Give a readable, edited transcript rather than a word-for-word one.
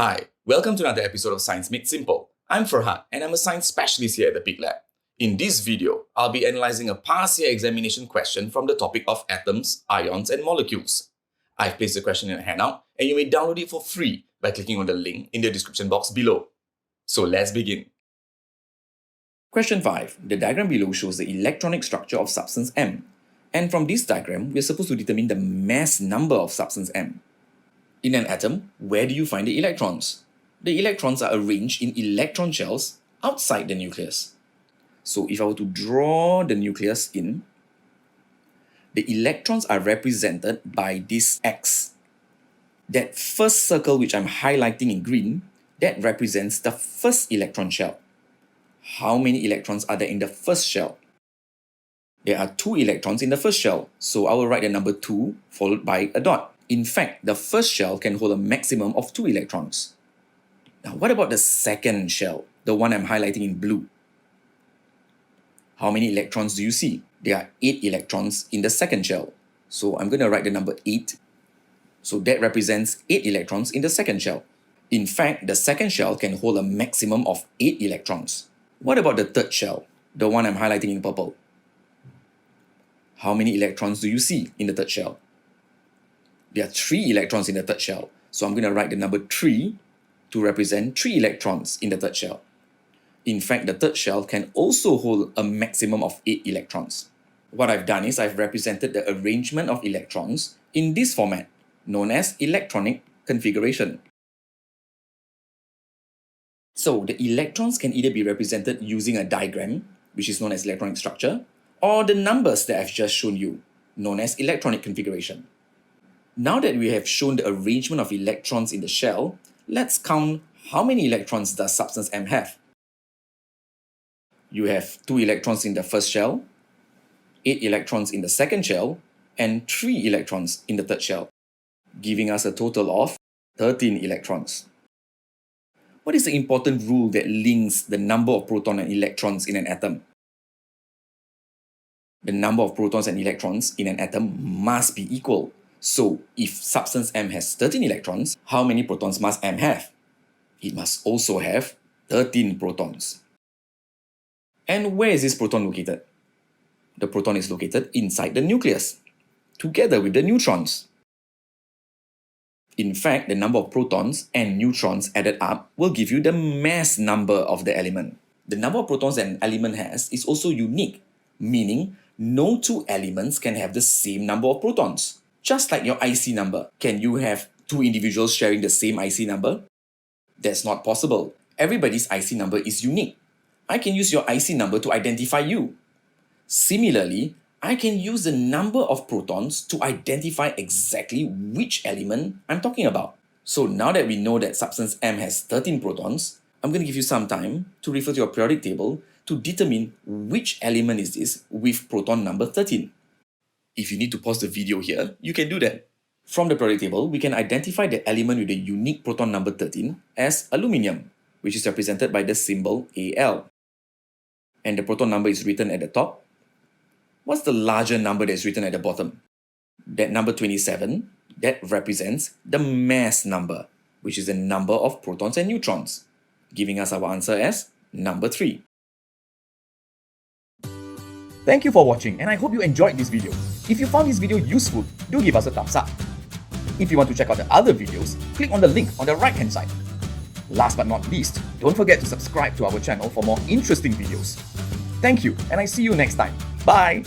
Hi, welcome to another episode of Science Made Simple. I'm Firhad and I'm a science specialist here at the Pique Lab. In this video, I'll be analysing a past year examination question from the topic of atoms, ions and molecules. I've placed the question in a handout and you may download it for free by clicking on the link in the description box below. So let's begin. Question 5. The diagram below shows the electronic structure of substance M. And from this diagram, we're supposed to determine the mass number of substance M. In an atom, where do you find the electrons? The electrons are arranged in electron shells outside the nucleus. So if I were to draw the nucleus in, the electrons are represented by this X. That first circle which I'm highlighting in green, that represents the first electron shell. How many electrons are there in the first shell? There are 2 electrons in the first shell, so I will write the number 2 followed by a dot. In fact, the first shell can hold a maximum of 2 electrons. Now, what about the second shell, the one I'm highlighting in blue? How many electrons do you see? There are 8 electrons in the second shell. So I'm going to write the number 8. So that represents 8 electrons in the second shell. In fact, the second shell can hold a maximum of 8 electrons. What about the third shell, the one I'm highlighting in purple? How many electrons do you see in the third shell? There are 3 electrons in the third shell. So I'm going to write the number 3 to represent 3 electrons in the third shell. In fact, the third shell can also hold a maximum of 8 electrons. What I've done is I've represented the arrangement of electrons in this format, known as electronic configuration. So the electrons can either be represented using a diagram, which is known as electronic structure, or the numbers that I've just shown you, known as electronic configuration. Now that we have shown the arrangement of electrons in the shell, let's count how many electrons does substance M have. You have 2 electrons in the first shell, 8 electrons in the second shell, and 3 electrons in the third shell, giving us a total of 13 electrons. What is the important rule that links the number of protons and electrons in an atom? The number of protons and electrons in an atom must be equal. So, if substance M has 13 electrons, how many protons must M have? It must also have 13 protons. And where is this proton located? The proton is located inside the nucleus, together with the neutrons. In fact, the number of protons and neutrons added up will give you the mass number of the element. The number of protons that an element has is also unique, meaning no 2 elements can have the same number of protons. Just like your IC number, can you have 2 individuals sharing the same IC number? That's not possible. Everybody's IC number is unique. I can use your IC number to identify you. Similarly, I can use the number of protons to identify exactly which element I'm talking about. So now that we know that substance M has 13 protons, I'm going to give you some time to refer to your periodic table to determine which element is this with proton number 13. If you need to pause the video here, you can do that. From the periodic table, we can identify the element with the unique proton number 13 as aluminium, which is represented by the symbol Al. And the proton number is written at the top. What's the larger number that's written at the bottom? That number 27, that represents the mass number, which is the number of protons and neutrons, giving us our answer as number 3. Thank you for watching and I hope you enjoyed this video. If you found this video useful, do give us a thumbs up. If you want to check out the other videos, click on the link on the right hand side. Last but not least, don't forget to subscribe to our channel for more interesting videos. Thank you and I see you next time. Bye!